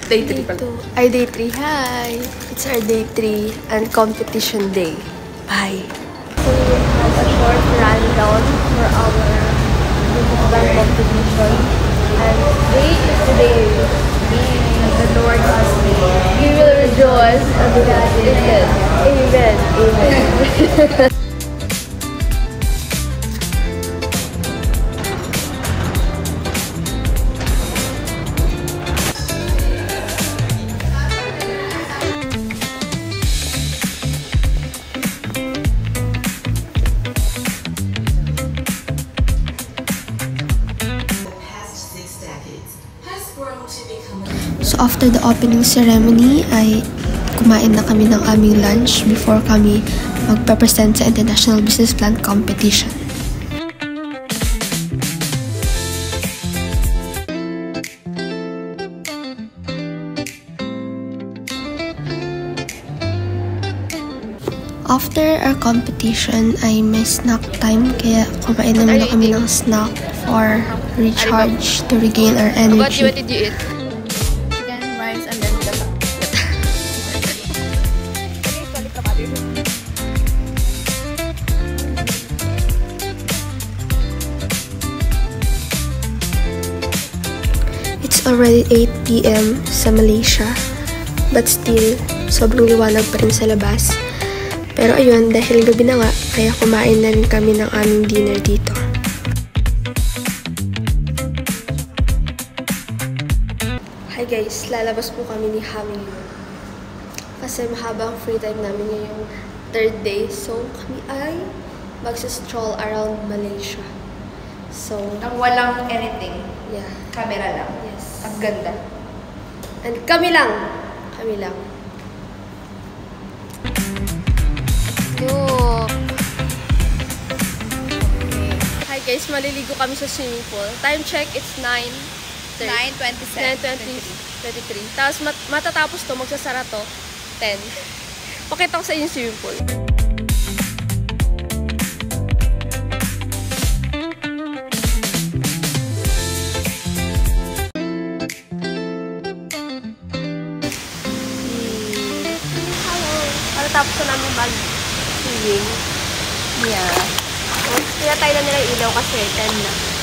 Day 3 pala. Ay, day 3. Hi! It's our day 3 and competition day. Bye! So, we have a short rundown for our band competition. And today is the day the Lord has made. We will rejoice and be glad in it. Amen. Amen. So after the opening ceremony ay kumain na kami ng aming lunch before kami magpa-present sa International Business Plan Competition. After our competition ay may snack time kaya kumain naman na kami ng snack for recharge to regain our energy. What did you eat? It's already 8 p.m. sa Malaysia, but still, sobrang liwanag pa rin sa labas. Pero ayun, dahil gabi na nga, kaya kumain na rin kami ng aming dinner dito. Hi guys, lalabas po kami ni Hami kasi mahabang free time namin ngayong third day. So, kami ay magsa-stroll around Malaysia. So, Nang walang anything. yeah. Camera lang. Yes. Ang ganda. And kami lang. Kami lang. Look! Hi guys, maliligo kami sa swimming pool. Time check, it's 9:27. 9:23. Tapos matatapos to, magsasara to, 10. Pakita ko sa inyo yung swimming pool. Tapos na namin mag-swimming. Yeah. Kaya tayo na nila ilaw kasi 10 na.